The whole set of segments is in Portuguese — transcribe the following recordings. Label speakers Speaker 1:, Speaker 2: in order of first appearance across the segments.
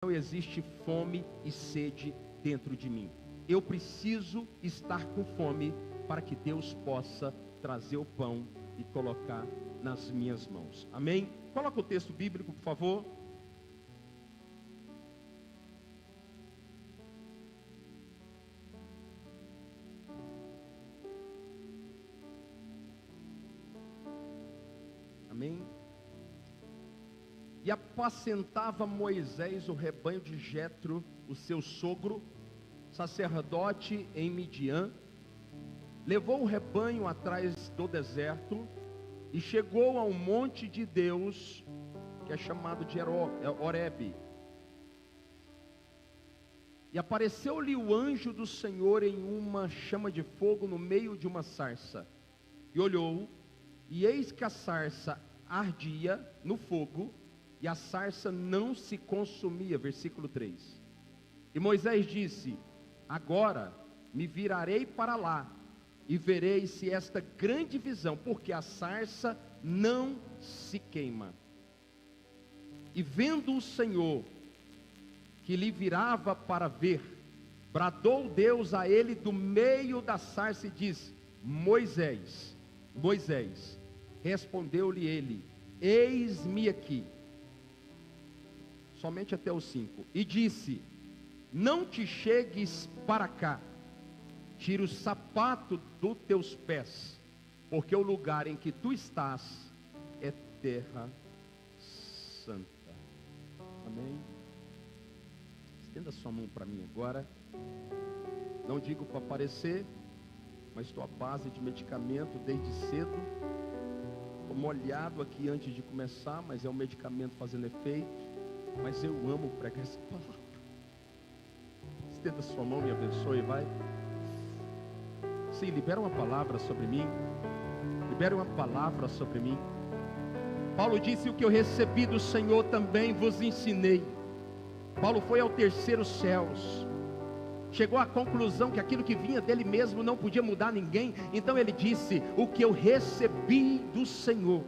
Speaker 1: não existe fome e sede dentro de mim. Eu preciso estar com fome para que Deus possa trazer o pão e colocar nas minhas mãos. Amém? Coloca o texto bíblico, por favor. Amém? E apacentava Moisés o rebanho de Jetro, o seu sogro, sacerdote em Midian. Levou o rebanho atrás do deserto e chegou a um monte de Deus, que é chamado de Horebe. E apareceu-lhe o anjo do Senhor em uma chama de fogo no meio de uma sarça. E olhou, e eis que a sarça ardia no fogo, e a sarça não se consumia. Versículo 3. E Moisés disse: agora me virarei para lá, e verei se esta grande visão, porque a sarça não se queima. E vendo o Senhor que lhe virava para ver, bradou Deus a ele do meio da sarça e disse: Moisés, Moisés. Respondeu-lhe ele: eis-me aqui. Somente até o 5. E disse: não te chegues para cá, tira o sapato dos teus pés, porque o lugar em que tu estás é terra santa. Amém? Estenda sua mão para mim agora. Não digo para aparecer, mas estou à base de medicamento desde cedo. Estou molhado aqui antes de começar, mas é um medicamento fazendo efeito. Mas eu amo pregar essa palavra. Estenda sua mão, me abençoe, vai. Sim, libera uma palavra sobre mim. Libera uma palavra sobre mim. Paulo disse: o que eu recebi do Senhor também vos ensinei. Paulo foi ao terceiro céus. Chegou à conclusão que aquilo que vinha dele mesmo não podia mudar ninguém. Então ele disse: o que eu recebi do Senhor,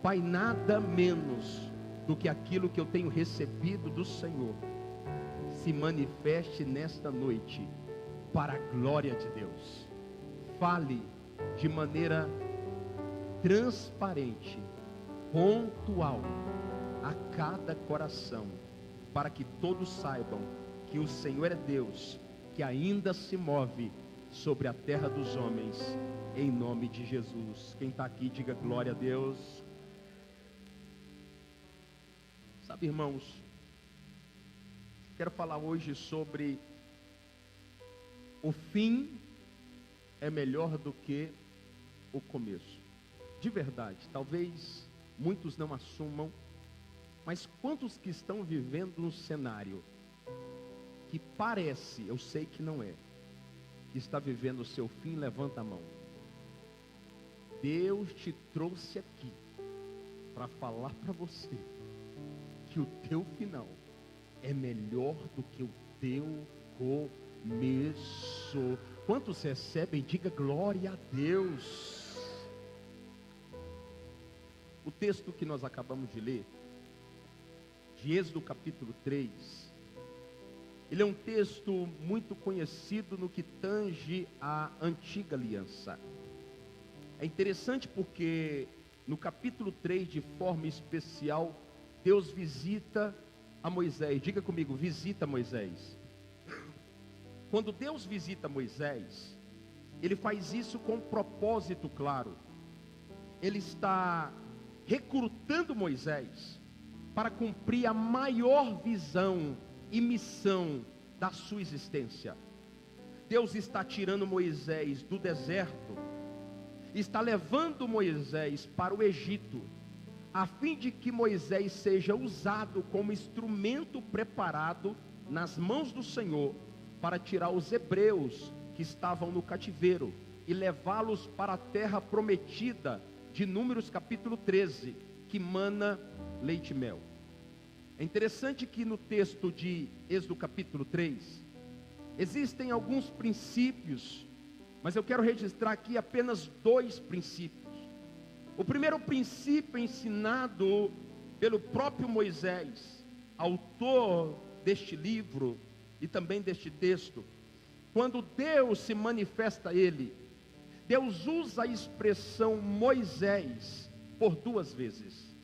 Speaker 1: Pai, nada menos do que aquilo que eu tenho recebido do Senhor, se manifeste nesta noite para a glória de Deus. Fale de maneira transparente, pontual, a cada coração, para que todos saibam que o Senhor é Deus, que ainda se move sobre a terra dos homens, em nome de Jesus. Quem está aqui, diga glória a Deus. Sabe, irmãos, quero falar hoje sobre o fim é melhor do que o começo. De verdade, talvez muitos não assumam, mas quantos que estão vivendo num cenário que parece, eu sei que não é, que está vivendo o seu fim, levanta a mão. Deus te trouxe aqui para falar para você que o teu final é melhor do que o teu começo. Quantos recebem? Diga glória a Deus. O texto que nós acabamos de ler, de Êxodo capítulo 3, ele é um texto muito conhecido no que tange à antiga aliança. É interessante porque no capítulo 3, de forma especial, Deus visita a Moisés. Diga comigo, visita Moisés. Quando Deus visita Moisés, Ele faz isso com um propósito claro. Ele está recrutando Moisés para cumprir a maior visão e missão da sua existência. Deus está tirando Moisés do deserto, está levando Moisés para o Egito, a fim de que Moisés seja usado como instrumento preparado nas mãos do Senhor para tirar os hebreus que estavam no cativeiro e levá-los para a terra prometida de Números capítulo 13, que mana leite e mel. É interessante que no texto de Êxodo capítulo 3, existem alguns princípios, mas eu quero registrar aqui apenas 2 princípios. O primeiro princípio ensinado pelo próprio Moisés autor deste livro e também deste texto, quando Deus se manifesta a ele, Deus usa a expressão Moisés por 2 vezes.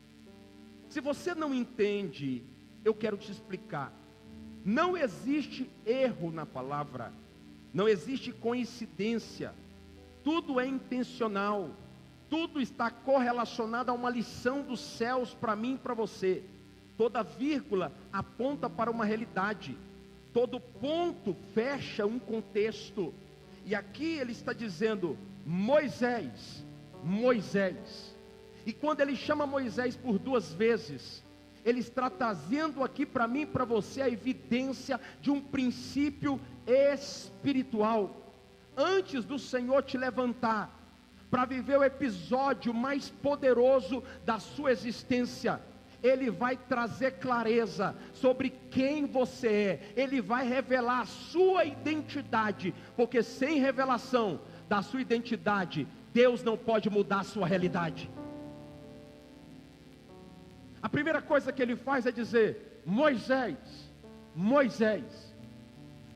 Speaker 1: Se você não entende, eu quero te explicar. Não existe erro na palavra, não existe coincidência, tudo é intencional, tudo está correlacionado a uma lição dos céus para mim e para você. Toda vírgula aponta para uma realidade, todo ponto fecha um contexto. E aqui ele está dizendo Moisés, Moisés. E quando ele chama Moisés por 2 vezes, ele está trazendo aqui para mim e para você a evidência de um princípio espiritual. Antes do Senhor te levantar para viver o episódio mais poderoso da sua existência, Ele vai trazer clareza sobre quem você é. Ele vai revelar a sua identidade, porque sem revelação da sua identidade, Deus não pode mudar a sua realidade. A primeira coisa que ele faz é dizer Moisés, Moisés.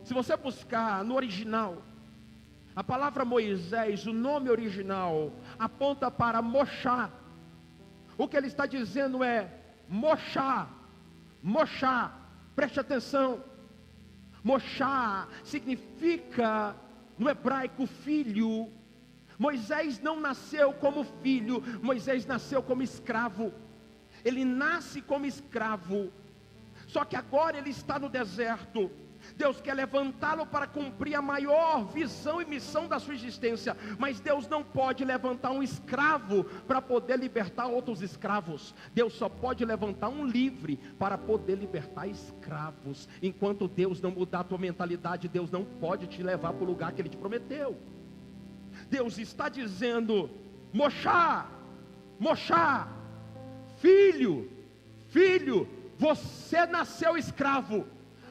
Speaker 1: Se você buscar no original, a palavra Moisés, o nome original, aponta para Moshá. O que ele está dizendo é Moshá, Moshá, preste atenção. Moshá significa no hebraico filho. Moisés não nasceu como filho, Moisés nasceu como escravo. Ele nasce como escravo, só que agora ele está no deserto. Deus quer levantá-lo para cumprir a maior visão e missão da sua existência, mas Deus não pode levantar um escravo para poder libertar outros escravos. Deus só pode levantar um livre para poder libertar escravos. Enquanto Deus não mudar a tua mentalidade, Deus não pode te levar para o lugar que Ele te prometeu. Deus está dizendo Moshá, Moshá, filho, filho, você nasceu escravo,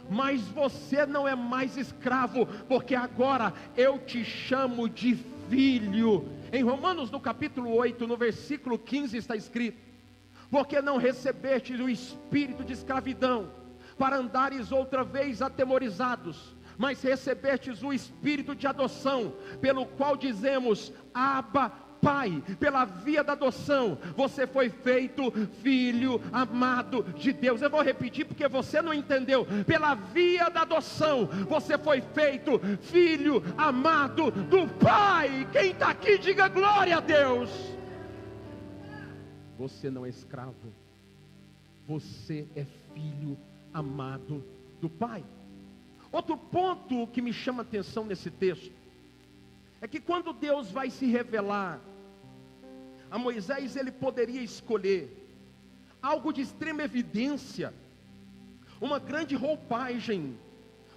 Speaker 1: mas você não é mais escravo, porque agora eu te chamo de filho. Em Romanos no capítulo 8, no versículo 15 está escrito: porque não recebeste o espírito de escravidão, para andares outra vez atemorizados, mas recebestes o espírito de adoção, pelo qual dizemos Abba, Pai. Pela via da adoção, você foi feito filho amado de Deus. Eu vou repetir porque você não entendeu. Pela via da adoção, você foi feito filho amado do Pai. Quem está aqui, diga glória a Deus. Você não é escravo, você é filho amado do Pai. Outro ponto que me chama a atenção nesse texto é que quando Deus vai se revelar a Moisés, ele poderia escolher algo de extrema evidência, uma grande roupagem,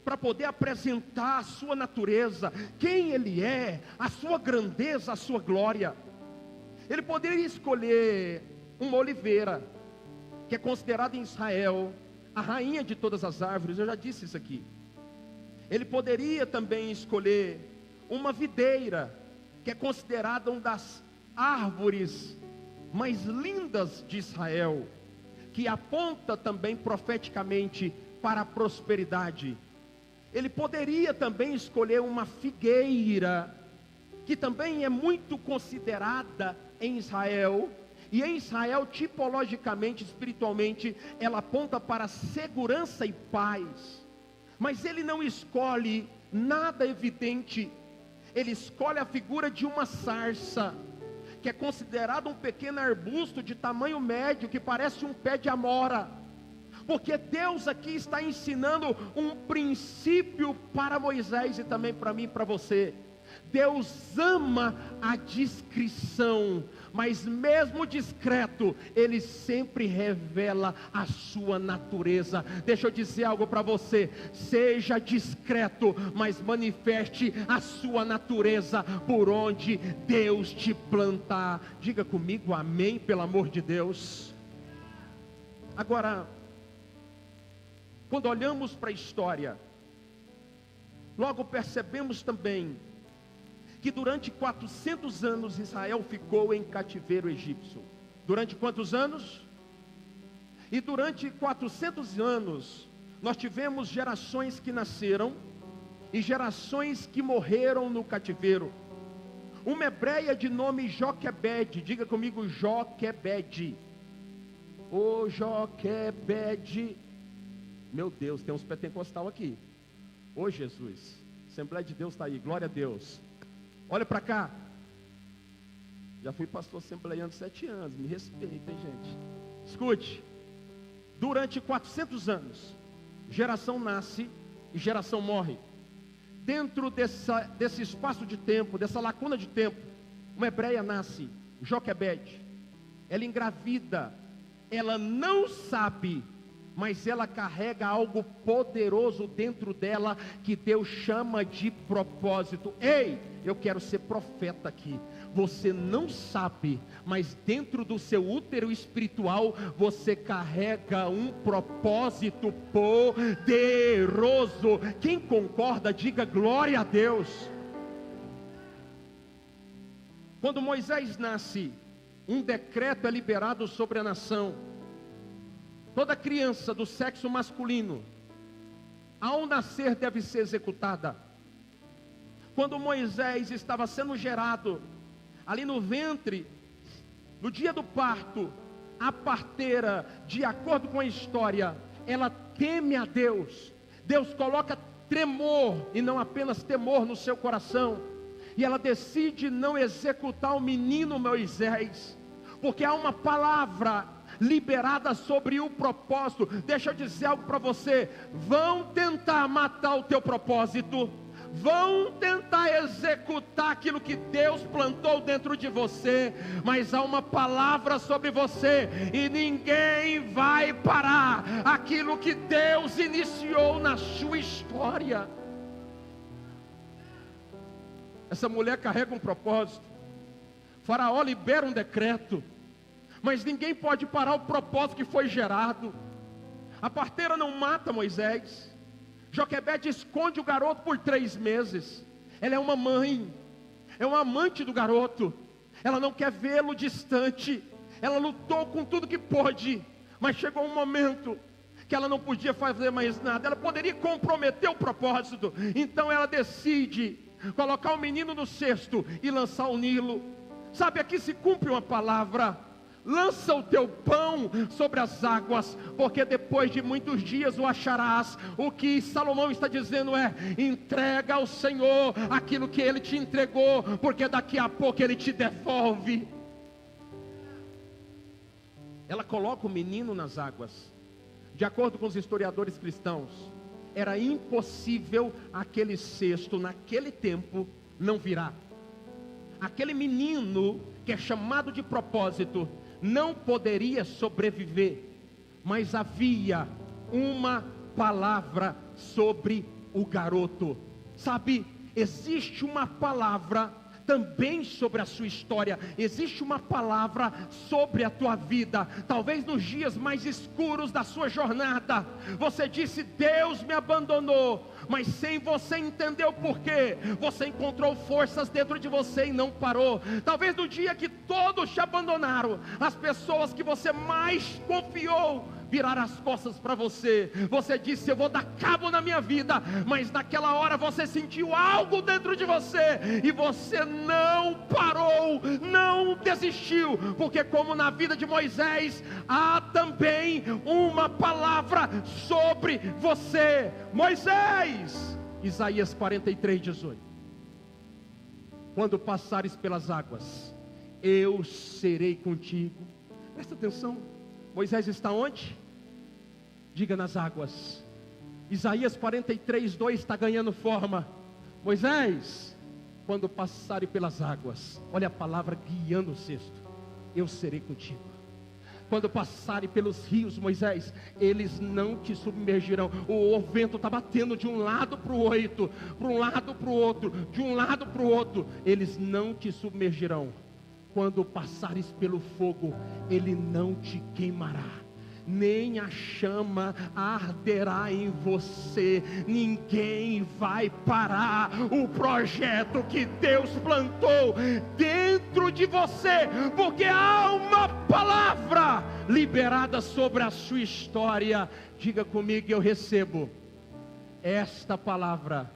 Speaker 1: para poder apresentar a sua natureza, quem ele é, a sua grandeza, a sua glória. Ele poderia escolher uma oliveira, que é considerada em Israel a rainha de todas as árvores. Eu já disse isso aqui. Ele poderia também escolher uma videira, que é considerada uma das árvores mais lindas de Israel, que aponta também profeticamente para a prosperidade. Ele poderia também escolher uma figueira, que também é muito considerada em Israel, e em Israel, tipologicamente, espiritualmente, ela aponta para segurança e paz. Mas ele não escolhe nada evidente. Ele escolhe a figura de uma sarça, que é considerado um pequeno arbusto de tamanho médio, que parece um pé de amora, porque Deus aqui está ensinando um princípio para Moisés e também para mim e para você. Deus ama a discrição, mas mesmo discreto, Ele sempre revela a sua natureza. Deixa eu dizer algo para você: seja discreto, mas manifeste a sua natureza por onde Deus te plantar. Diga comigo amém, pelo amor de Deus. Agora, quando olhamos para a história, logo percebemos também que durante 400 anos Israel ficou em cativeiro egípcio. Durante quantos anos? E durante 400 anos, nós tivemos gerações que nasceram e gerações que morreram no cativeiro. Uma hebreia de nome Joquebede, diga comigo, Joquebede. Ô Joquebede, meu Deus, tem uns pentecostal aqui. Ô Jesus, Assembleia de Deus está aí, glória a Deus. Olha para cá. Já fui pastor assembleiano 7 anos, me respeitem, gente. Escute, durante 400 anos, geração nasce e geração morre. Dentro desse espaço de tempo, dessa lacuna de tempo, uma hebreia nasce, Joquebede. Ela engravida, ela não sabe, mas ela carrega algo poderoso dentro dela, que Deus chama de propósito. Ei, eu quero ser profeta aqui. Você não sabe, mas dentro do seu útero espiritual, você carrega um propósito poderoso. Quem concorda, diga glória a Deus. Quando Moisés nasce, um decreto é liberado sobre a nação. Toda criança do sexo masculino, ao nascer, deve ser executada. Quando Moisés estava sendo gerado, ali no ventre, no dia do parto, a parteira, de acordo com a história, ela teme a Deus. Deus coloca tremor, e não apenas temor, no seu coração. E ela decide não executar o menino Moisés, porque há uma palavra liberada sobre o propósito. Deixa eu dizer algo para você: vão tentar matar o teu propósito, vão tentar executar aquilo que Deus plantou dentro de você, mas há uma palavra sobre você, e ninguém vai parar aquilo que Deus iniciou na sua história. Essa mulher carrega um propósito. Faraó libera um decreto, mas ninguém pode parar o propósito que foi gerado. A parteira não mata Moisés. Joquebede esconde o garoto por 3 meses. Ela é uma mãe, é uma amante do garoto. Ela não quer vê-lo distante. Ela lutou com tudo que pôde, mas chegou um momento que ela não podia fazer mais nada. Ela poderia comprometer o propósito. Então ela decide colocar o menino no cesto e lançar o Nilo. Sabe, aqui se cumpre uma palavra: lança o teu pão sobre as águas, porque depois de muitos dias o acharás. O que Salomão está dizendo é: entrega ao Senhor aquilo que Ele te entregou, porque daqui a pouco Ele te devolve. Ela coloca o menino nas águas. De acordo com os historiadores cristãos, era impossível aquele cesto, naquele tempo, não virar. Aquele menino, que é chamado de propósito, não poderia sobreviver, mas havia uma palavra sobre o garoto. Sabe, existe uma palavra também sobre a sua história, existe uma palavra sobre a tua vida. Talvez nos dias mais escuros da sua jornada, você disse: Deus me abandonou, mas sem você entender o porquê. Você encontrou forças dentro de você e não parou. Talvez no dia que todos te abandonaram, as pessoas que você mais confiou viraram as costas para você. Você disse: eu vou dar cabo na minha vida. Mas naquela hora você sentiu algo dentro de você, e você não parou, não desistiu. Porque como na vida de Moisés, há também uma palavra sobre você. Moisés, Isaías 43:18: quando passares pelas águas, eu serei contigo. Presta atenção, Moisés está onde? Diga: nas águas. Isaías 43:2 está ganhando forma. Moisés, quando passarem pelas águas, olha a palavra guiando o cesto: eu serei contigo. Quando passarem pelos rios, Moisés, eles não te submergirão. O vento está batendo de um lado para o outro, para um lado para o outro, de um lado para o outro, eles não te submergirão. Quando passares pelo fogo, ele não te queimará. nem a chama arderá em você. Ninguém vai parar o projeto que Deus plantou dentro de você, porque há uma palavra liberada sobre a sua história. Diga comigo: eu recebo esta palavra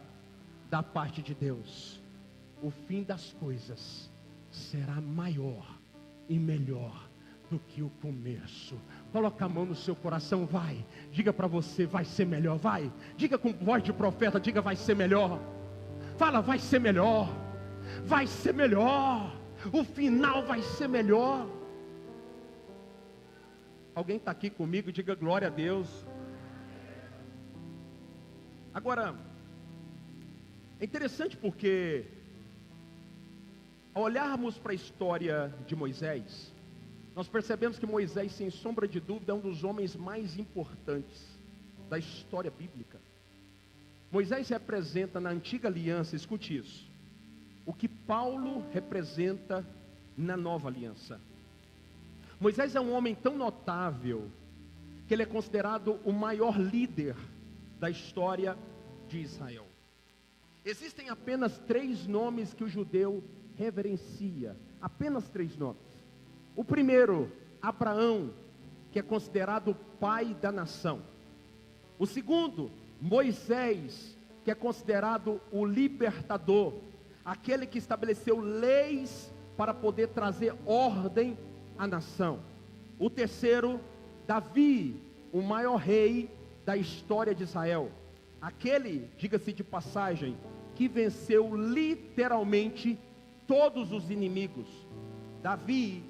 Speaker 1: da parte de Deus. O fim das coisas será maior e melhor do que o começo. Coloca a mão no seu coração, vai. Diga para você: vai ser melhor, vai. Diga com voz de profeta, diga: vai ser melhor. Fala: vai ser melhor. Vai ser melhor. O final vai ser melhor. Alguém está aqui comigo? Diga glória a Deus. Agora, é interessante porque, ao olharmos para a história de Moisés, nós percebemos que Moisés, sem sombra de dúvida, é um dos homens mais importantes da história bíblica. Moisés representa na antiga aliança, escute isso, o que Paulo representa na nova aliança. Moisés é um homem tão notável que ele é considerado o maior líder da história de Israel. Existem apenas 3 nomes que o judeu reverencia, apenas 3 nomes. O primeiro, Abraão, que é considerado o pai da nação. O segundo, Moisés, que é considerado o libertador, aquele que estabeleceu leis para poder trazer ordem à nação. O terceiro, Davi, o maior rei da história de Israel, aquele, diga-se de passagem, que venceu literalmente todos os inimigos. Davi,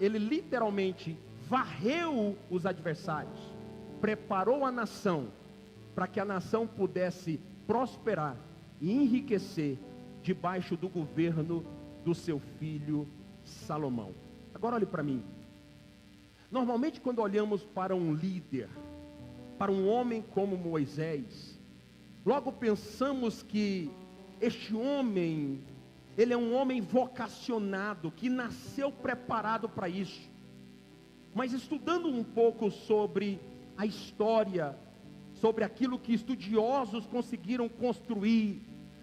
Speaker 1: ele literalmente varreu os adversários, preparou a nação para que a nação pudesse prosperar e enriquecer debaixo do governo do seu filho Salomão. Agora olhe para mim. Normalmente, quando olhamos para um líder, para um homem como Moisés, logo pensamos que este homem, ele é um homem vocacionado, que nasceu preparado para isso. Mas estudando um pouco sobre a história, sobre aquilo que estudiosos conseguiram construir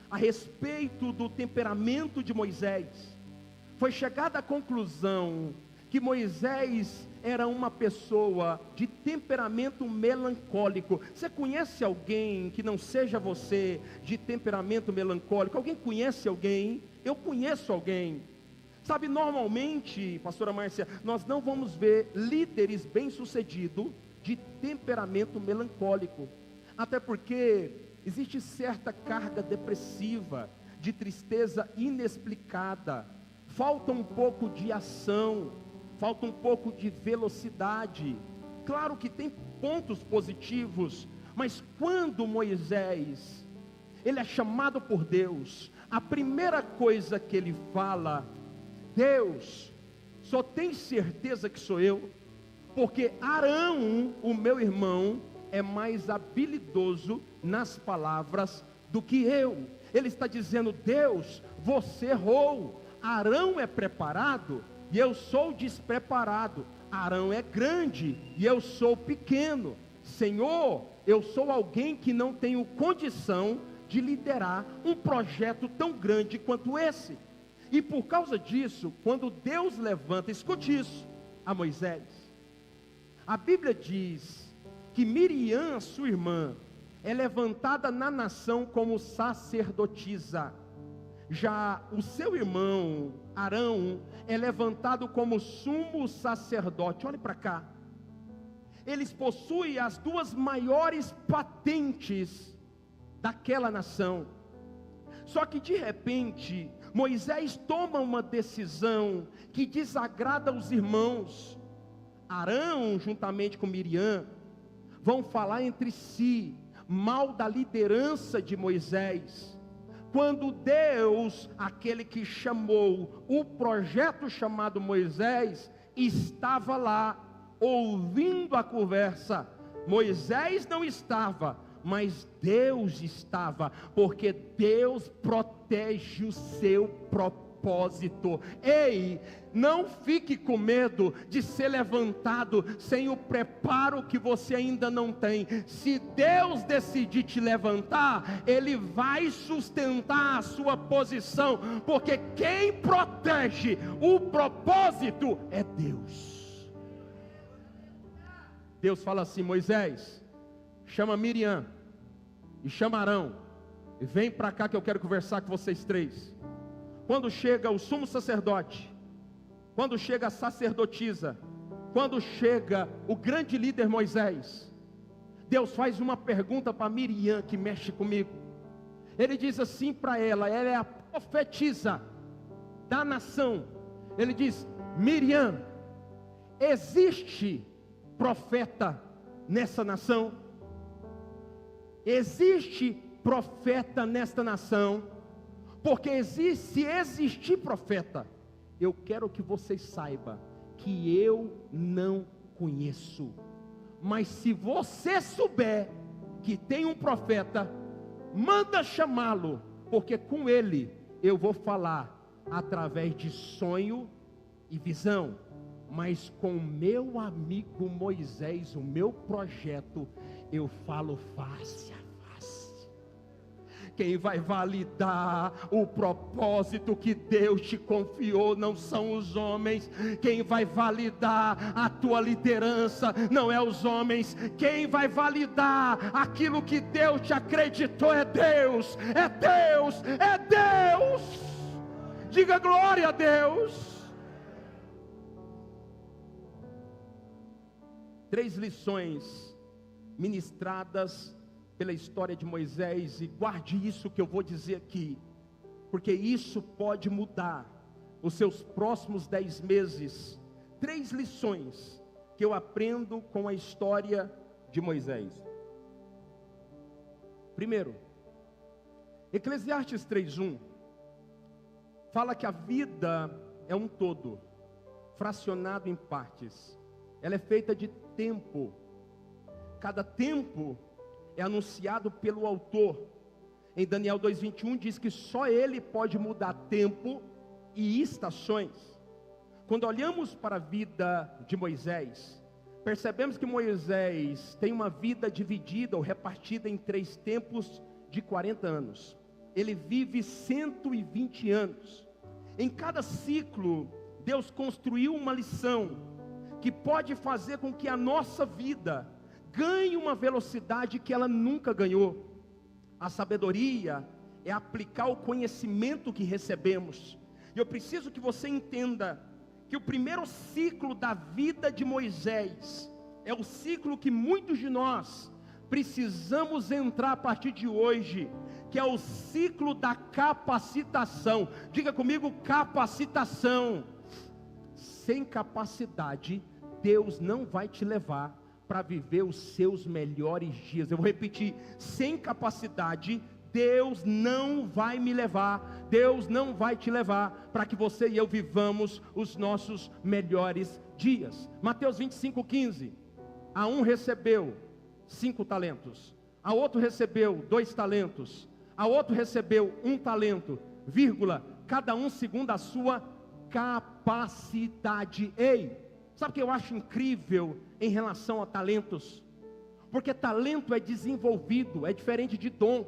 Speaker 1: a respeito do temperamento de Moisés, foi chegada à conclusão que Moisés era uma pessoa de temperamento melancólico. Você conhece alguém que não seja você de temperamento melancólico? Alguém conhece alguém? Eu conheço alguém. Sabe, normalmente, pastora Márcia, nós não vamos ver líderes bem-sucedidos de temperamento melancólico. Até porque existe certa carga depressiva, de tristeza inexplicada. Falta um pouco de ação, falta um pouco de velocidade. Claro que tem pontos positivos, mas quando Moisés, ele é chamado por Deus, a primeira coisa que ele fala: Deus, só tem certeza que sou eu? Porque Arão, o meu irmão, é mais habilidoso nas palavras do que eu. Ele está dizendo: Deus, você errou. Arão é preparado e eu sou despreparado. Arão é grande e eu sou pequeno. Senhor, eu sou alguém que não tenho condição de liderar um projeto tão grande quanto esse. E por causa disso, quando Deus levanta, escute isso, a Moisés, a Bíblia diz que Miriam, sua irmã, é levantada na nação como sacerdotisa. Já o seu irmão, Arão, é levantado como sumo sacerdote. Olhe para cá. Eles possuem as 2 maiores patentes daquela nação. Só que de repente, Moisés toma uma decisão que desagrada os irmãos. Arão, juntamente com Miriam, vão falar entre si mal da liderança de Moisés. Quando Deus, aquele que chamou o projeto chamado Moisés, estava lá, ouvindo a conversa. Moisés não estava, mas Deus estava, porque Deus protege o seu propósito. propósito. Ei, não fique com medo de ser levantado sem o preparo que você ainda não tem. Se Deus decidir te levantar, Ele vai sustentar a sua posição, porque quem protege o propósito é Deus. Deus fala assim: Moisés, chama Miriam e chama Arão, e vem para cá que eu quero conversar com vocês três. Quando chega o sumo sacerdote, quando chega a sacerdotisa, quando chega o grande líder Moisés, Deus faz uma pergunta para Miriam, que mexe comigo. Ele diz assim para ela é a profetisa da nação. Ele diz: Miriam, existe profeta nessa nação? Existe profeta nesta nação? Porque se existir profeta, eu quero que vocês saibam que eu não conheço. Mas se você souber que tem um profeta, manda chamá-lo, porque com ele eu vou falar através de sonho e visão. Mas com o meu amigo Moisés, o meu projeto, eu falo face a face. Quem vai validar o propósito que Deus te confiou não são os homens. Quem vai validar a tua liderança não é os homens. Quem vai validar aquilo que Deus te acreditou é Deus. É Deus, é Deus. Diga glória a Deus. 3 lições ministradas pela história de Moisés, e guarde isso que eu vou dizer aqui, porque isso pode mudar os seus próximos 10 meses. 3 lições que eu aprendo com a história de Moisés. Primeiro, Eclesiastes 3:1 fala que a vida é um todo, fracionado em partes. Ela é feita de tempo. Cada tempo é anunciado pelo autor. Em Daniel 2:21 diz que só ele pode mudar tempo e estações. Quando olhamos para a vida de Moisés, percebemos que Moisés tem uma vida dividida ou repartida em 3 tempos de 40 anos. Ele vive 120 anos. Em cada ciclo, Deus construiu uma lição que pode fazer com que a nossa vida ganhe uma velocidade que ela nunca ganhou. A sabedoria é aplicar o conhecimento que recebemos. E eu preciso que você entenda que o primeiro ciclo da vida de Moisés é o ciclo que muitos de nós precisamos entrar a partir de hoje, que é o ciclo da capacitação. Diga comigo: capacitação. Sem capacidade, Deus não vai te levar para viver os seus melhores dias. Eu vou repetir: sem capacidade, Deus não vai me levar, Deus não vai te levar para que você e eu vivamos os nossos melhores dias. Mateus 25:15, a um recebeu 5 talentos, a outro recebeu 2 talentos, a outro recebeu 1 talento, vírgula, cada um segundo a sua capacidade. Ei, sabe o que eu acho incrível em relação a talentos? Porque talento é desenvolvido, é diferente de dom.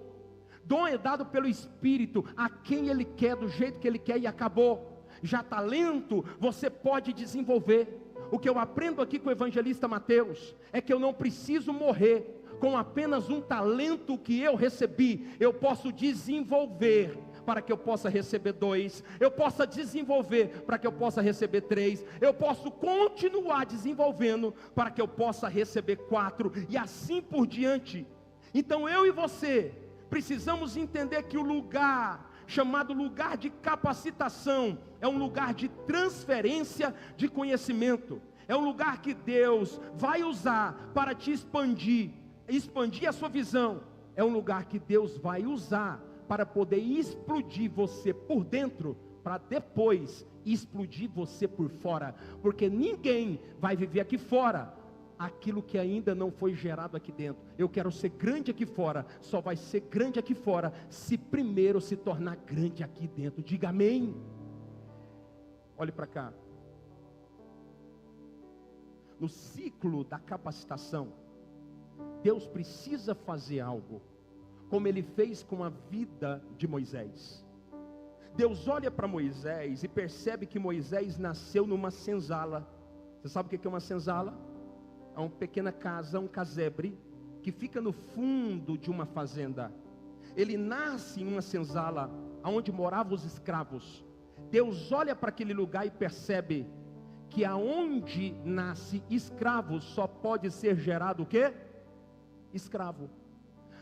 Speaker 1: Dom é dado pelo Espírito a quem Ele quer, do jeito que Ele quer, e acabou. Já talento você pode desenvolver. O que eu aprendo aqui com o evangelista Mateus é que eu não preciso morrer com apenas um talento que eu recebi. Eu posso desenvolver para que eu possa receber 2, eu possa desenvolver para que eu possa receber 3, eu posso continuar desenvolvendo para que eu possa receber 4, e assim por diante. Então eu e você precisamos entender que o lugar chamado lugar de capacitação é um lugar de transferência de conhecimento, é um lugar que Deus vai usar para te expandir a sua visão, é um lugar que Deus vai usar para poder explodir você por dentro, para depois explodir você por fora, porque ninguém vai viver aqui fora aquilo que ainda não foi gerado aqui dentro. Eu quero ser grande aqui fora, só vai ser grande aqui fora se primeiro se tornar grande aqui dentro. Diga amém. Olhe para cá. No ciclo da capacitação, Deus precisa fazer algo, como Ele fez com a vida de Moisés. Deus olha para Moisés e percebe que Moisés nasceu numa senzala. Você sabe o que é uma senzala? É uma pequena casa, um casebre, que fica no fundo de uma fazenda. Ele nasce em uma senzala, onde moravam os escravos. Deus olha para aquele lugar e percebe que aonde nasce escravo, só pode ser gerado o quê? Escravo.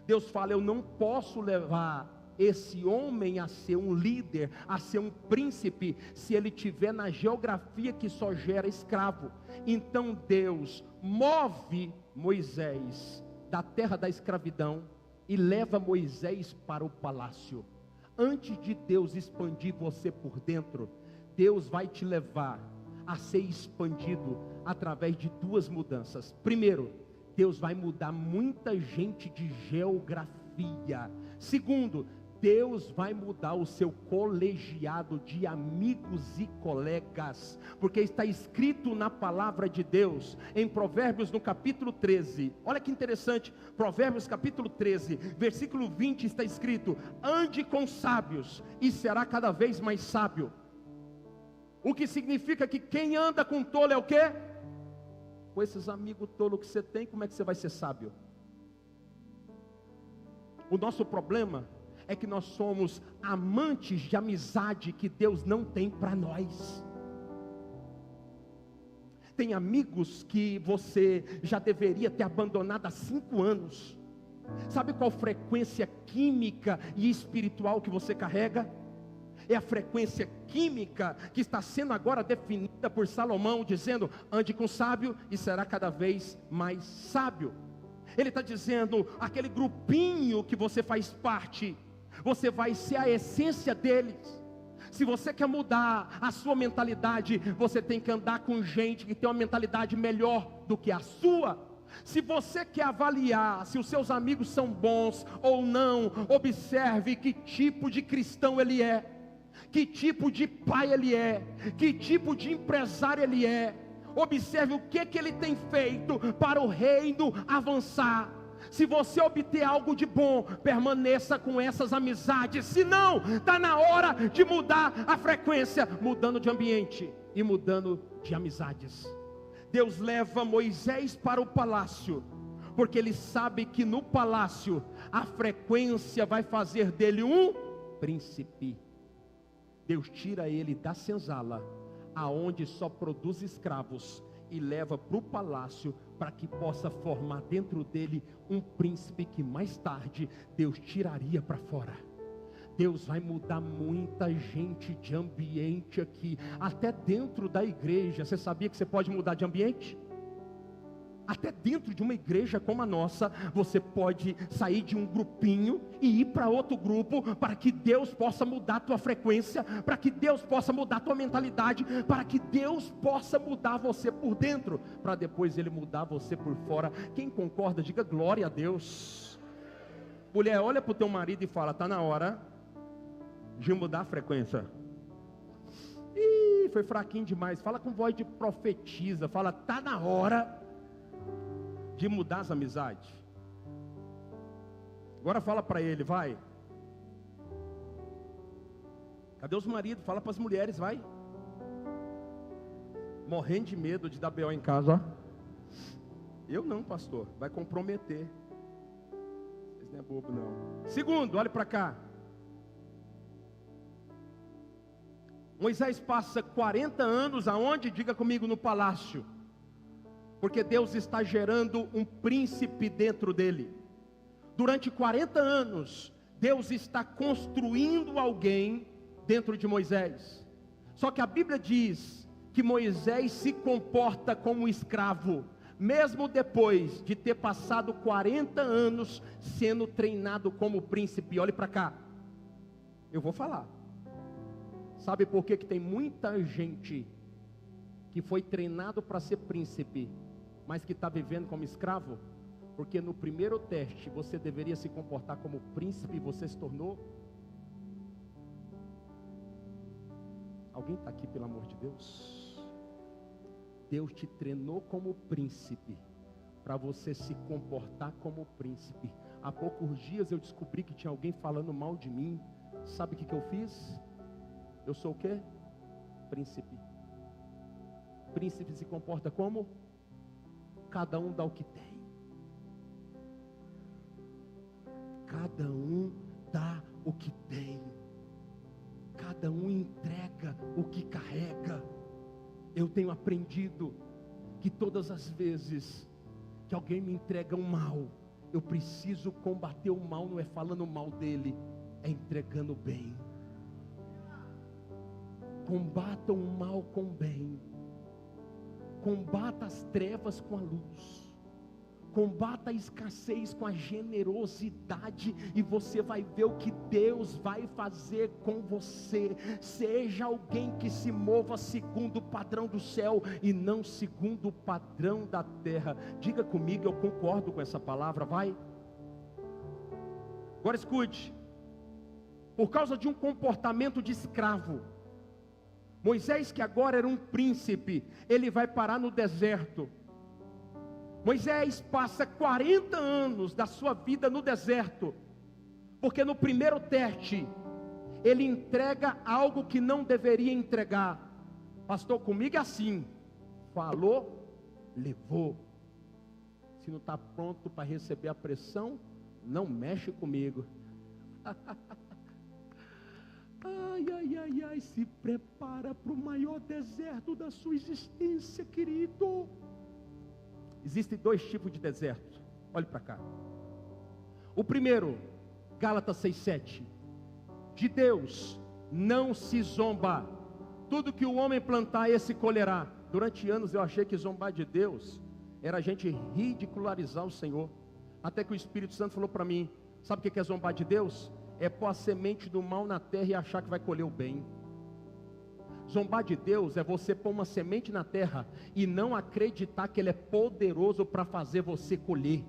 Speaker 1: Deus fala, eu não posso levar esse homem a ser um líder, a ser um príncipe, se ele tiver na geografia que só gera escravo. Então Deus move Moisés da terra da escravidão e leva Moisés para o palácio. Antes de Deus expandir você por dentro, Deus vai te levar a ser expandido através de duas mudanças. Primeiro, Deus vai mudar muita gente de geografia. Segundo, Deus vai mudar o seu colegiado de amigos e colegas, porque está escrito na palavra de Deus, em Provérbios no capítulo 13, olha que interessante, Provérbios capítulo 13, versículo 20 está escrito, ande com sábios e será cada vez mais sábio. O que significa que quem anda com tolo é o quê? Com esses amigos tolos que você tem, como é que você vai ser sábio? O nosso problema é que nós somos amantes de amizade que Deus não tem para nós. Tem amigos que você já deveria ter abandonado há 5 anos. Sabe qual frequência química e espiritual que você carrega? É a frequência química que está sendo agora definida por Salomão, dizendo, ande com sábio e será cada vez mais sábio. Ele está dizendo, aquele grupinho que você faz parte, você vai ser a essência deles. Se você quer mudar a sua mentalidade, você tem que andar com gente que tem uma mentalidade melhor do que a sua. Se você quer avaliar se os seus amigos são bons ou não, observe que tipo de cristão ele é, que tipo de pai ele é, que tipo de empresário ele é. Observe o que ele tem feito para o reino avançar. Se você obter algo de bom, permaneça com essas amizades. Se não, está na hora de mudar a frequência, mudando de ambiente e mudando de amizades. Deus leva Moisés para o palácio, porque Ele sabe que no palácio a frequência vai fazer dele um príncipe. Deus tira ele da senzala, aonde só produz escravos, e leva para o palácio, para que possa formar dentro dele um príncipe que mais tarde Deus tiraria para fora. Deus vai mudar muita gente de ambiente aqui, até dentro da igreja. Você sabia que você pode mudar de ambiente? Até dentro de uma igreja como a nossa, você pode sair de um grupinho e ir para outro grupo, para que Deus possa mudar a tua frequência, para que Deus possa mudar a tua mentalidade, para que Deus possa mudar você por dentro, para depois Ele mudar você por fora. Quem concorda, diga glória a Deus. Mulher, olha para o teu marido e fala, está na hora de mudar a frequência. Ih, foi fraquinho demais. Fala com voz de profetisa, fala, está na hora de mudar as amizades. Agora fala para ele, vai. Cadê os maridos? Fala para as mulheres, vai. Morrendo de medo de dar B.O. em casa, ó. Eu não, pastor, vai comprometer. Vocês não é bobo não. Segundo, olhe para cá. Moisés passa 40 anos aonde? Diga comigo, no palácio. Porque Deus está gerando um príncipe dentro dele. Durante 40 anos, Deus está construindo alguém dentro de Moisés. Só que a Bíblia diz que Moisés se comporta como escravo, mesmo depois de ter passado 40 anos sendo treinado como príncipe. Olhe para cá, eu vou falar. Sabe por que tem muita gente que foi treinado para ser príncipe, mas que está vivendo como escravo? Porque no primeiro teste você deveria se comportar como príncipe e você se tornou. Alguém está aqui, pelo amor de Deus? Deus te treinou como príncipe, para você se comportar como príncipe. Há poucos dias eu descobri que tinha alguém falando mal de mim. Sabe o que eu fiz? Eu sou o quê? Príncipe. Príncipe se comporta como? Cada um dá o que tem. Cada um dá o que tem. Cada um entrega o que carrega. Eu tenho aprendido que todas as vezes que alguém me entrega um mal, eu preciso combater o mal. Não é falando mal dele, é entregando o bem. Combata o mal com o bem. Combata as trevas com a luz. Combata a escassez com a generosidade, e você vai ver o que Deus vai fazer com você. Seja alguém que se mova segundo o padrão do céu e não segundo o padrão da terra. Diga comigo, eu concordo com essa palavra, vai. Agora escute. Por causa de um comportamento de escravo, Moisés, que agora era um príncipe, ele vai parar no deserto. Moisés passa 40 anos da sua vida no deserto, porque no primeiro teste, ele entrega algo que não deveria entregar. Pastor, comigo é assim: falou, levou. Se não está pronto para receber a pressão, não mexe comigo. Ai, ai, ai, ai, se prepara para o maior deserto da sua existência, querido. Existem dois tipos de deserto. Olhe para cá. O primeiro, Gálatas 6:7. De Deus não se zomba. Tudo que o homem plantar, esse colherá. Durante anos eu achei que zombar de Deus era a gente ridicularizar o Senhor. Até que o Espírito Santo falou para mim: sabe o que é zombar de Deus? É pôr a semente do mal na terra e achar que vai colher o bem. Zombar de Deus é você pôr uma semente na terra e não acreditar que Ele é poderoso para fazer você colher.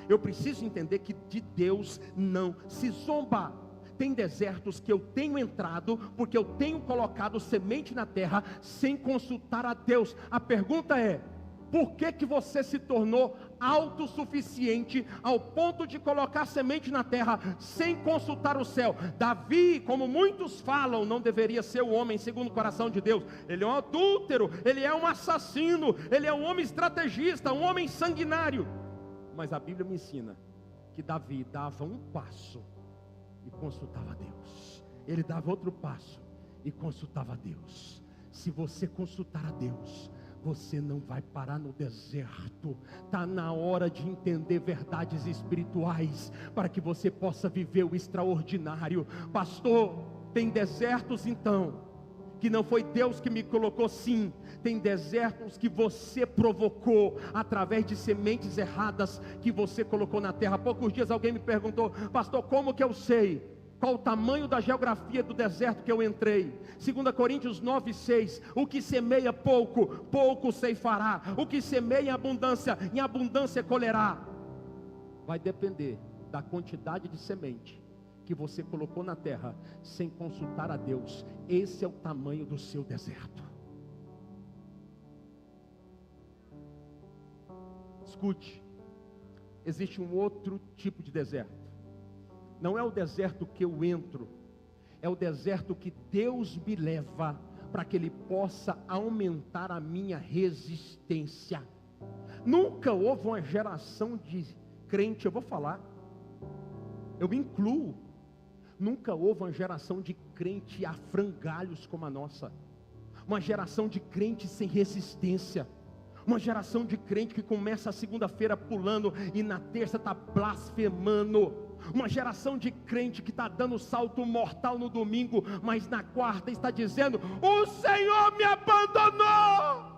Speaker 1: Eu preciso entender que de Deus não se zomba. Tem desertos que eu tenho entrado porque eu tenho colocado semente na terra sem consultar a Deus. A pergunta é: por que você se tornou autossuficiente ao ponto de colocar semente na terra sem consultar o céu? Davi, como muitos falam, não deveria ser o homem segundo o coração de Deus. Ele é um adúltero, ele é um assassino, ele é um homem estrategista, um homem sanguinário. Mas a Bíblia me ensina que Davi dava um passo e consultava a Deus. Ele dava outro passo e consultava a Deus. Se você consultar a Deus, você não vai parar no deserto. Está na hora de entender verdades espirituais, para que você possa viver o extraordinário. Pastor, tem desertos então, que não foi Deus que me colocou? Sim, tem desertos que você provocou, através de sementes erradas que você colocou na terra. Há poucos dias alguém me perguntou: pastor, como que eu sei qual o tamanho da geografia do deserto que eu entrei? 2 Coríntios 9:6, o que semeia pouco, pouco ceifará. O que semeia em abundância colherá. Vai depender da quantidade de semente que você colocou na terra, sem consultar a Deus. Esse é o tamanho do seu deserto. Escute, existe um outro tipo de deserto. Não é o deserto que eu entro, é o deserto que Deus me leva, para que Ele possa aumentar a minha resistência. Nunca houve uma geração de crente, eu vou falar, eu me incluo, nunca houve uma geração de crente a frangalhos como a nossa. Uma geração de crente sem resistência. Uma geração de crente que começa a segunda-feira pulando e na terça está blasfemando. Uma geração de crente que está dando salto mortal no domingo, mas na quarta está dizendo: o Senhor me abandonou.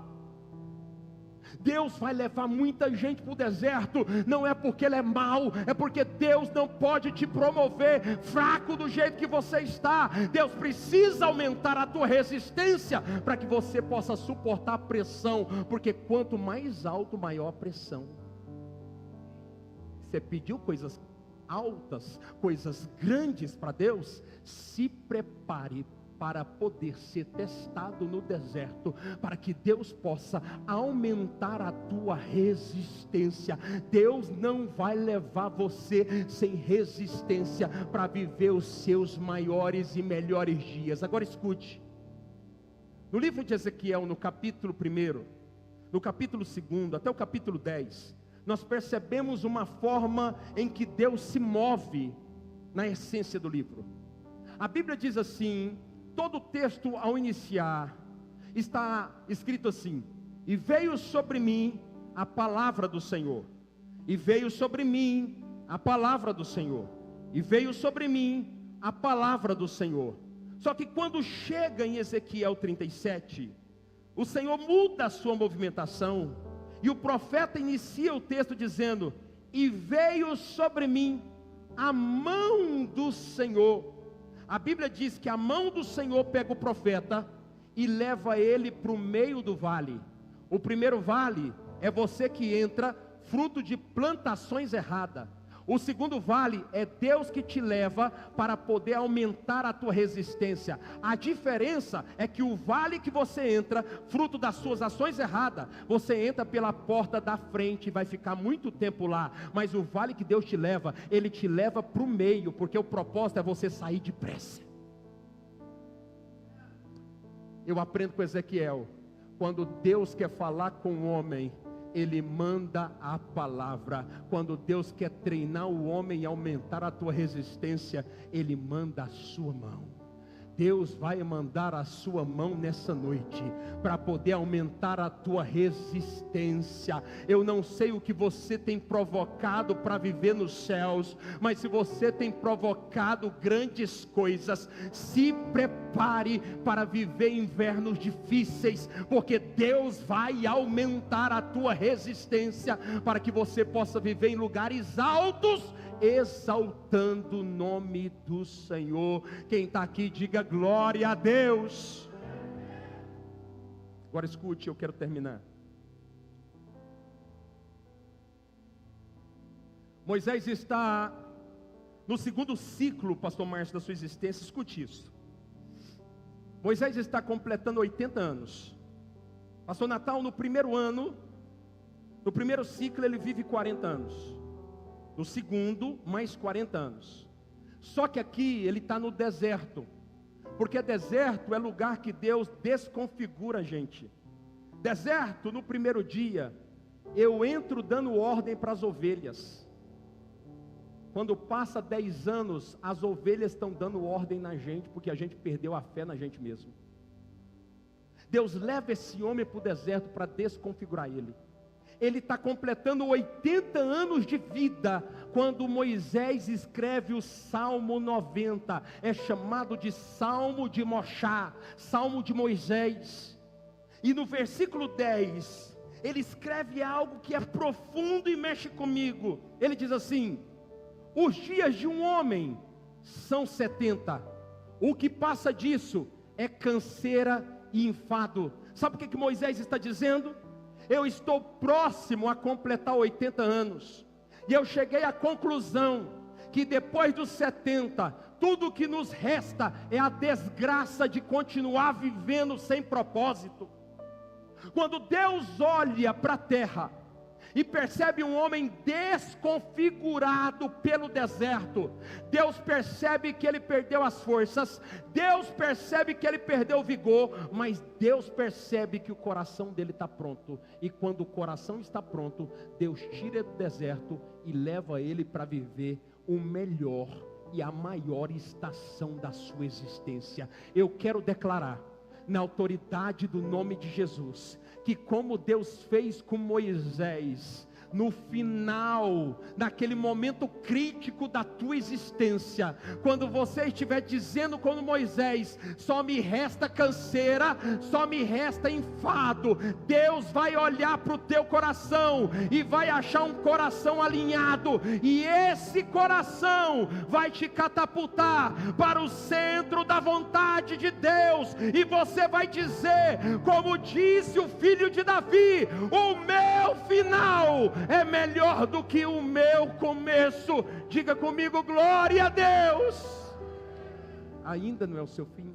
Speaker 1: Deus vai levar muita gente para o deserto, não é porque Ele é mau, é porque Deus não pode te promover fraco do jeito que você está. Deus precisa aumentar a tua resistência, para que você possa suportar a pressão, porque quanto mais alto, maior a pressão. Você pediu coisas altas, coisas grandes para Deus, se prepare para poder ser testado no deserto, para que Deus possa aumentar a tua resistência. Deus não vai levar você sem resistência para viver os seus maiores e melhores dias. Agora escute, no livro de Ezequiel, no capítulo 1, no capítulo 2, até o capítulo 10, nós percebemos uma forma em que Deus se move na essência do livro. A Bíblia diz assim, todo o texto ao iniciar, está escrito assim: e veio sobre mim a palavra do Senhor, e veio sobre mim a palavra do Senhor, e veio sobre mim a palavra do Senhor. Só que quando chega em Ezequiel 37, o Senhor muda a sua movimentação, e o profeta inicia o texto dizendo: e veio sobre mim a mão do Senhor. A Bíblia diz que a mão do Senhor pega o profeta e leva ele para o meio do vale. O primeiro vale é você que entra fruto de plantações erradas. O segundo vale é Deus que te leva para poder aumentar a tua resistência. A diferença é que o vale que você entra, fruto das suas ações erradas, você entra pela porta da frente e vai ficar muito tempo lá. Mas o vale que Deus te leva, Ele te leva para o meio, porque o propósito é você sair depressa. Eu aprendo com Ezequiel, quando Deus quer falar com o homem, Ele manda a palavra. Quando Deus quer treinar o homem e aumentar a tua resistência, Ele manda a sua mão. Deus vai mandar a sua mão nessa noite, para poder aumentar a tua resistência. Eu não sei o que você tem provocado para viver nos céus, mas se você tem provocado grandes coisas, se prepare para viver invernos difíceis, porque Deus vai aumentar a tua resistência, para que você possa viver em lugares altos, exaltando o nome do Senhor. Quem está aqui, diga glória a Deus. Agora escute, eu quero terminar. Moisés está no segundo ciclo, pastor Márcio, da sua existência. Escute isso. Moisés está completando 80 anos. Pastor Natal, no primeiro ano, no primeiro ciclo ele vive 40 anos. No segundo, mais 40 anos. Só que aqui ele está no deserto, porque deserto é lugar que Deus desconfigura a gente. Deserto, no primeiro dia, eu entro dando ordem para as ovelhas. Quando passa 10 anos, as ovelhas estão dando ordem na gente, porque a gente perdeu a fé na gente mesmo. Deus leva esse homem para o deserto para desconfigurar ele. Ele está completando 80 anos de vida, quando Moisés escreve o Salmo 90, é chamado de Salmo de Moshá, Salmo de Moisés, e no versículo 10, ele escreve algo que é profundo e mexe comigo. Ele diz assim: os dias de um homem são 70, o que passa disso é canseira e enfado. Sabe o que Moisés está dizendo? Eu estou próximo a completar 80 anos, e eu cheguei à conclusão que depois dos 70, tudo que nos resta é a desgraça de continuar vivendo sem propósito. Quando Deus olha para a terra e percebe um homem desconfigurado pelo deserto, Deus percebe que ele perdeu as forças, Deus percebe que ele perdeu o vigor, mas Deus percebe que o coração dele está pronto, e quando o coração está pronto, Deus tira do deserto e leva ele para viver o melhor e a maior estação da sua existência. Eu quero declarar, na autoridade do nome de Jesus, que como Deus fez com Moisés, no final, naquele momento crítico da tua existência, quando você estiver dizendo como Moisés, só me resta canseira, só me resta enfado, Deus vai olhar para o teu coração, e vai achar um coração alinhado, e esse coração vai te catapultar para o centro da vontade de Deus, e você vai dizer, como disse o filho de Davi: o meu final é melhor do que o meu começo. Diga comigo, glória a Deus. Ainda não é o seu fim.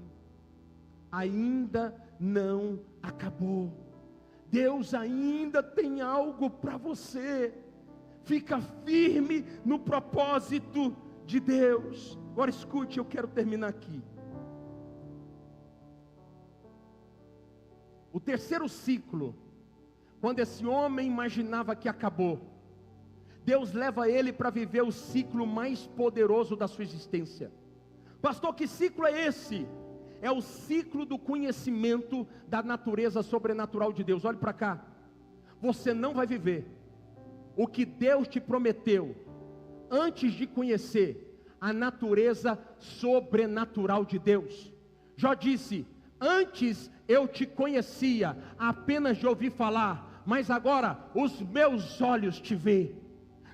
Speaker 1: ainda não acabou. Deus ainda tem algo para você. Fica firme no propósito de Deus. Agora escute, eu quero terminar aqui. O terceiro ciclo, quando esse homem imaginava que acabou, Deus leva ele para viver o ciclo mais poderoso da sua existência. Pastor, que ciclo é esse? É o ciclo do conhecimento da natureza sobrenatural de Deus. Olhe para cá. Você não vai viver o que Deus te prometeu antes de conhecer a natureza sobrenatural de Deus. Jó disse: antes eu te conhecia apenas de ouvir falar, mas agora os meus olhos te veem.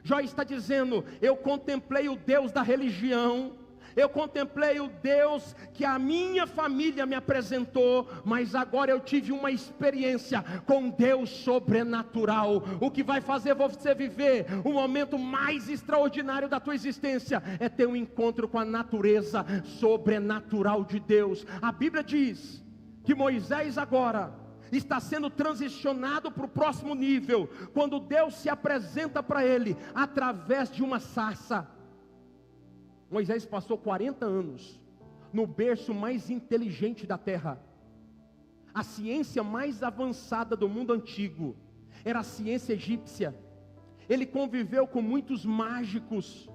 Speaker 1: Jó está dizendo: eu contemplei o Deus da religião, eu contemplei o Deus que a minha família me apresentou, mas agora eu tive uma experiência com Deus sobrenatural. O que vai fazer você viver o momento mais extraordinário da tua existência é ter um encontro com a natureza sobrenatural de Deus. A Bíblia diz que Moisés agora está sendo transicionado para o próximo nível, quando Deus se apresenta para ele através de uma sarça. Moisés passou 40 anos no berço mais inteligente da terra. A ciência mais avançada do mundo antigo era a ciência egípcia. Ele conviveu com muitos mágicos.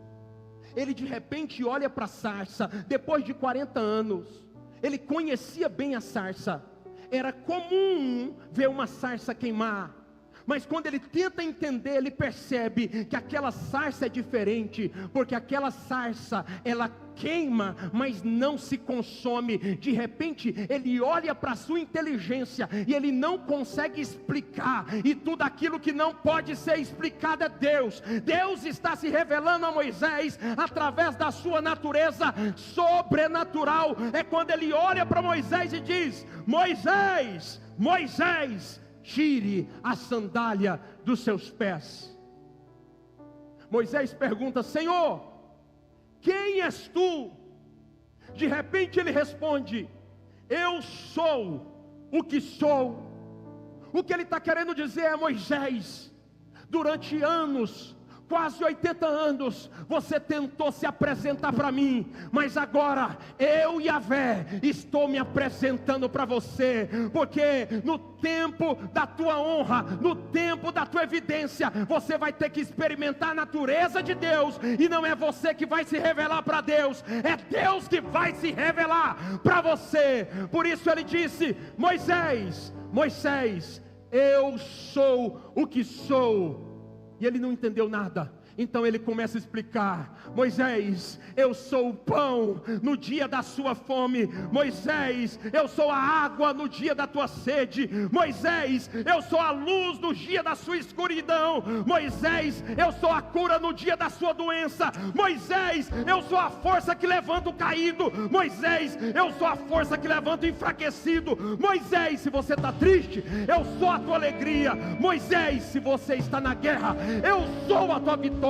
Speaker 1: Ele de repente olha para a sarça, depois de 40 anos. Ele conhecia bem a sarça. Era comum ver uma sarça queimar. Mas quando ele tenta entender, ele percebe que aquela sarça é diferente, porque aquela sarça, ela queima, mas não se consome. De repente, ele olha para a sua inteligência, e ele não consegue explicar, e tudo aquilo que não pode ser explicado é Deus. Deus está se revelando a Moisés, através da sua natureza sobrenatural. É quando ele olha para Moisés e diz: Moisés, Moisés, tire a sandália dos seus pés. Moisés pergunta: Senhor, quem és tu? De repente ele responde: eu sou o que sou. O que ele está querendo dizer é: Moisés, durante anos, quase 80 anos, você tentou se apresentar para mim, mas agora eu, Yahvé, estou me apresentando para você, porque no tempo da tua honra, no tempo da tua evidência, você vai ter que experimentar a natureza de Deus, e não é você que vai se revelar para Deus, é Deus que vai se revelar para você. Por isso ele disse: Moisés, Moisés, eu sou o que sou. E ele não entendeu nada. Então ele começa a explicar: Moisés, eu sou o pão no dia da sua fome. Moisés, eu sou a água no dia da tua sede. Moisés, eu sou a luz no dia da sua escuridão. Moisés, eu sou a cura no dia da sua doença. Moisés, eu sou a força que levanta o caído. Moisés, eu sou a força que levanta o enfraquecido. Moisés, se você está triste, eu sou a tua alegria. Moisés, se você está na guerra, eu sou a tua vitória.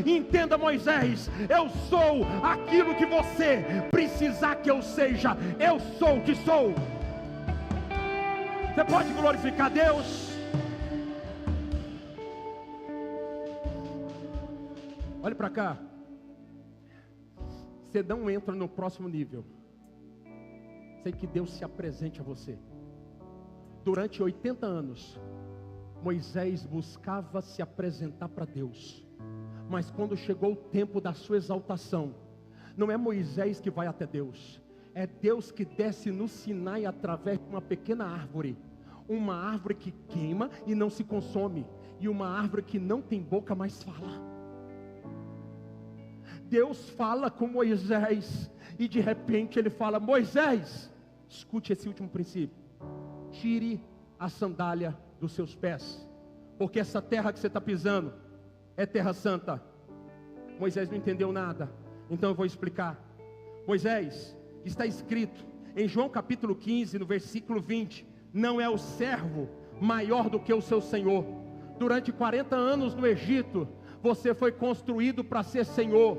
Speaker 1: Entenda, Moisés, eu sou aquilo que você precisar que eu seja. Eu sou o que sou. Você pode glorificar Deus? Olhe para cá. Você não entra no próximo nível sem que Deus se apresente a você. Durante 80 anos, Moisés buscava se apresentar para Deus. Mas quando chegou o tempo da sua exaltação, não é Moisés que vai até Deus, é Deus que desce no Sinai através de uma pequena árvore. Uma árvore que queima e não se consome, e uma árvore que não tem boca, mas fala. Deus fala com Moisés, e de repente ele fala: Moisés, escute esse último princípio: tire a sandália dos seus pés, porque essa terra que você está pisando é terra santa. Moisés não entendeu nada, então eu vou explicar. Moisés, está escrito em João capítulo 15, no versículo 20: não é o servo maior do que o seu senhor. Durante 40 anos no Egito, você foi construído para ser senhor.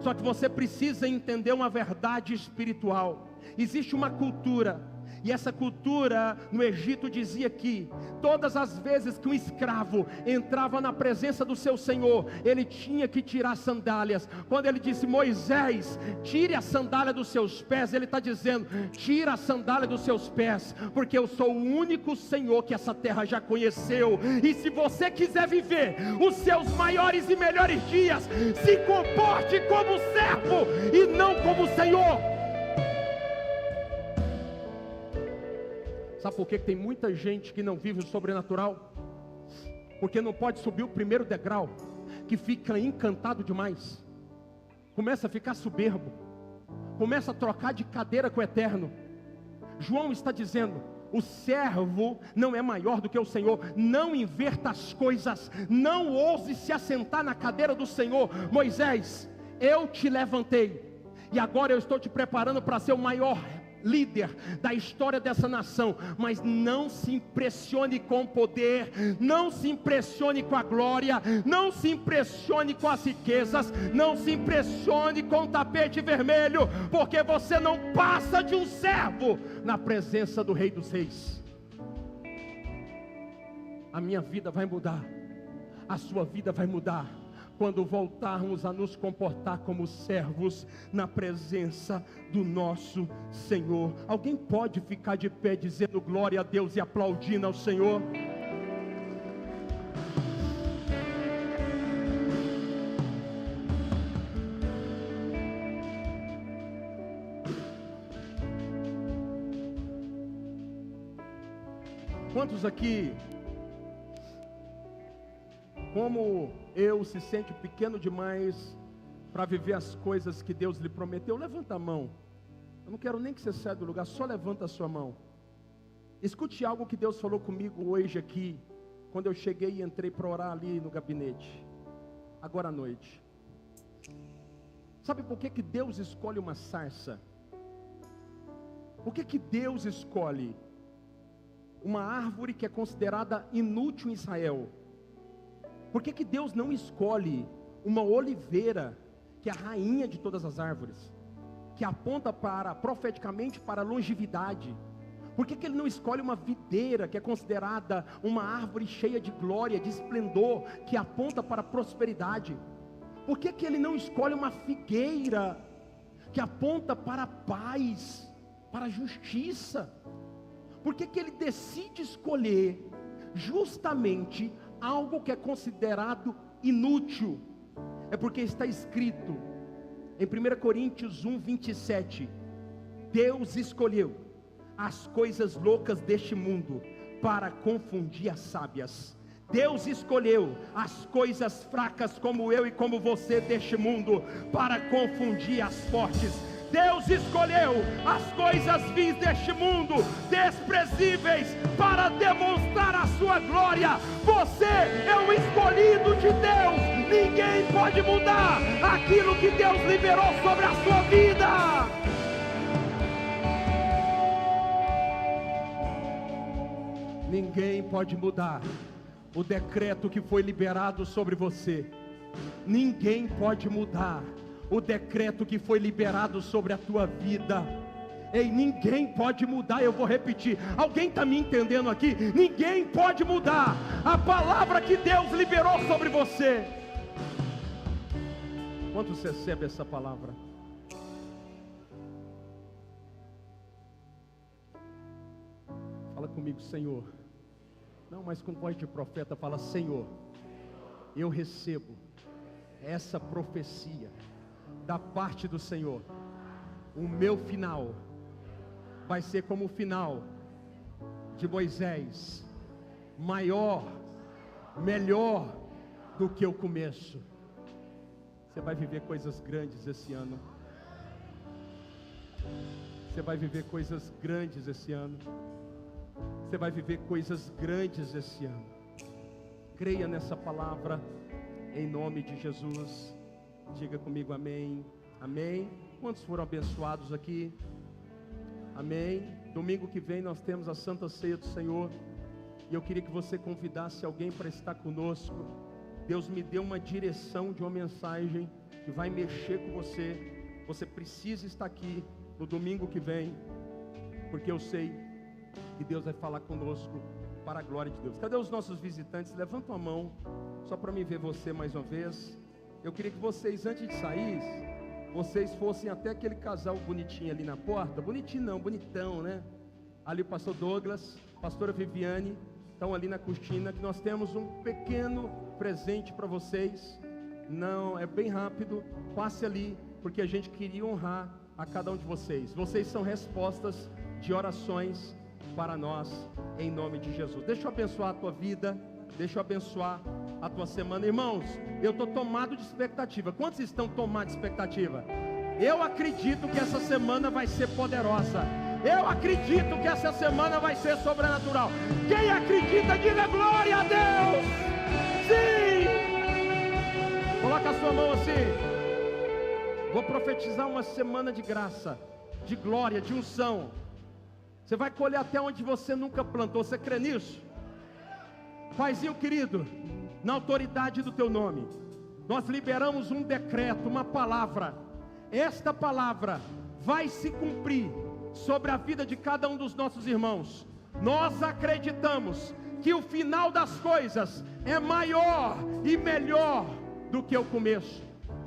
Speaker 1: Só que você precisa entender uma verdade espiritual. Existe uma cultura E essa cultura no Egito dizia que todas as vezes que um escravo entrava na presença do seu senhor, ele tinha que tirar sandálias. Quando ele disse: Moisés, tire a sandália dos seus pés, ele está dizendo: tira a sandália dos seus pés, porque eu sou o único Senhor que essa terra já conheceu. E se você quiser viver os seus maiores e melhores dias, se comporte como servo e não como Senhor. Sabe por que tem muita gente que não vive o sobrenatural? Porque não pode subir o primeiro degrau, que fica encantado demais, começa a ficar soberbo, começa a trocar de cadeira com o eterno. João está dizendo: o servo não é maior do que o Senhor. Não inverta as coisas, não ouse se assentar na cadeira do Senhor. Moisés, eu te levantei, e agora eu estou te preparando para ser o maior líder da história dessa nação, mas não se impressione com o poder, não se impressione com a glória, não se impressione com as riquezas, não se impressione com o tapete vermelho, porque você não passa de um servo na presença do Rei dos Reis. A minha vida vai mudar, a sua vida vai mudar, quando voltarmos a nos comportar como servos na presença do nosso Senhor. Alguém pode ficar de pé dizendo glória a Deus e aplaudindo ao Senhor? Quantos aqui, como eu, se sente pequeno demais para viver as coisas que Deus lhe prometeu? Levanta a mão. Eu não quero nem que você saia do lugar, só levanta a sua mão. Escute algo que Deus falou comigo hoje aqui, quando eu cheguei e entrei para orar ali no gabinete, agora à noite. Sabe por que Deus escolhe uma sarça? Por que Deus escolhe uma árvore que é considerada inútil em Israel? Por que Deus não escolhe uma oliveira, que é a rainha de todas as árvores, que aponta profeticamente para a longevidade? Por que Ele não escolhe uma videira, que é considerada uma árvore cheia de glória, de esplendor, que aponta para a prosperidade? Por que Ele não escolhe uma figueira, que aponta para a paz, para a justiça? Por que Ele decide escolher justamente algo que é considerado inútil? É porque está escrito em 1 Coríntios 1:27, Deus escolheu as coisas loucas deste mundo para confundir as sábias. Deus escolheu as coisas fracas como eu e como você deste mundo para confundir as fortes. Deus escolheu as coisas vis deste mundo, desprezíveis, para demonstrar a sua glória. Você é um escolhido de Deus. Ninguém pode mudar aquilo que Deus liberou sobre a sua vida. Ninguém pode mudar o decreto que foi liberado sobre você. Ninguém pode mudar o decreto que foi liberado sobre a tua vida. Ei, ninguém pode mudar. Eu vou repetir, alguém está me entendendo aqui? Ninguém pode mudar a palavra que Deus liberou sobre você. Quantos recebem essa palavra? Fala comigo, Senhor. Não, mas com voz de profeta, fala: Senhor, eu recebo essa profecia da parte do Senhor. O meu final vai ser como o final de Moisés, maior, melhor do que o começo. Você vai viver coisas grandes esse ano. Você vai viver coisas grandes esse ano. Você vai viver coisas grandes esse ano. Creia nessa palavra, em nome de Jesus. Diga comigo amém, amém. Quantos foram abençoados aqui? Amém. Domingo que vem nós temos a Santa Ceia do Senhor, e eu queria que você convidasse alguém para estar conosco. Deus me deu uma direção de uma mensagem que vai mexer com você. Você precisa estar aqui no domingo que vem. porque eu sei que Deus vai falar conosco para a glória de Deus. Cadê os nossos visitantes? Levanta a mão, só para me ver você mais uma vez. Eu queria que vocês, antes de sair, vocês fossem até aquele casal bonitinho ali na porta. Bonitinho não, bonitão, né? Ali o pastor Douglas, pastora Viviane, estão ali na cortina, que nós temos um pequeno presente para vocês. Não, é bem rápido, passe ali, porque a gente queria honrar a cada um de vocês. Vocês são respostas de orações para nós, em nome de Jesus. Deixa eu abençoar a tua vida, deixa eu abençoar a tua semana. Irmãos, eu estou tomado de expectativa. Quantos estão tomados de expectativa? Eu acredito que essa semana vai ser poderosa. Eu acredito que essa semana vai ser sobrenatural. Quem acredita, diga glória a Deus. Sim. Coloca a sua mão assim. Vou profetizar uma semana de graça, de glória, de unção. Você vai colher até onde você nunca plantou. Você crê nisso? Paizinho querido, na autoridade do teu nome, nós liberamos um decreto, uma palavra. Esta palavra vai se cumprir sobre a vida de cada um dos nossos irmãos. Nós acreditamos que o final das coisas é maior e melhor do que o começo.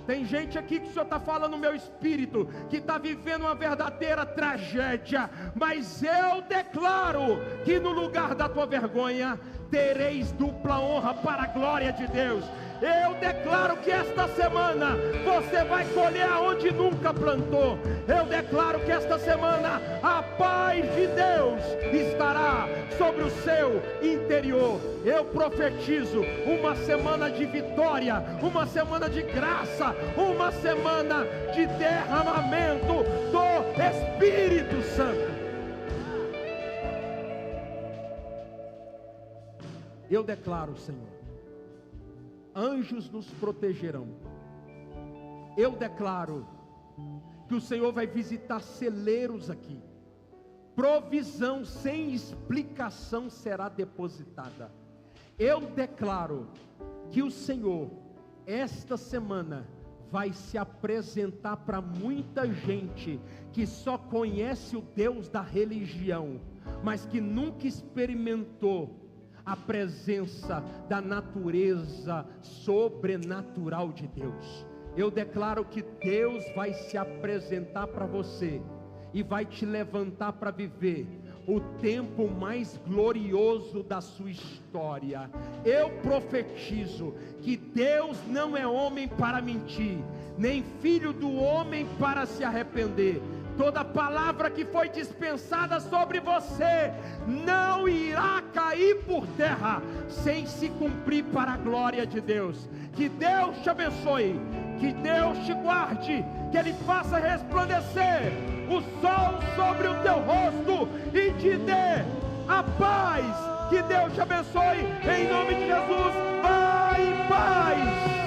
Speaker 1: Tem gente aqui que o Senhor está falando no meu espírito, que está vivendo uma verdadeira tragédia, mas eu declaro que no lugar da tua vergonha, tereis dupla honra para a glória de Deus. Eu declaro que esta semana você vai colher aonde nunca plantou. Eu declaro que esta semana a paz de Deus estará sobre o seu interior. Eu profetizo uma semana de vitória, uma semana de graça, uma semana de derramamento do Espírito Santo. Eu declaro, Senhor, anjos nos protegerão. Eu declaro que o Senhor vai visitar celeiros aqui. Provisão sem explicação será depositada. Eu declaro que o Senhor, esta semana, vai se apresentar para muita gente que só conhece o Deus da religião, mas que nunca experimentou a presença da natureza sobrenatural de Deus. Eu declaro que Deus vai se apresentar para você e vai te levantar para viver o tempo mais glorioso da sua história. Eu profetizo que Deus não é homem para mentir, nem filho do homem para se arrepender. Toda palavra que foi dispensada sobre você não irá cair por terra sem se cumprir para a glória de Deus. Que Deus te abençoe, que Deus te guarde, que Ele faça resplandecer o sol sobre o teu rosto e te dê a paz. Que Deus te abençoe, em nome de Jesus. Vai em paz.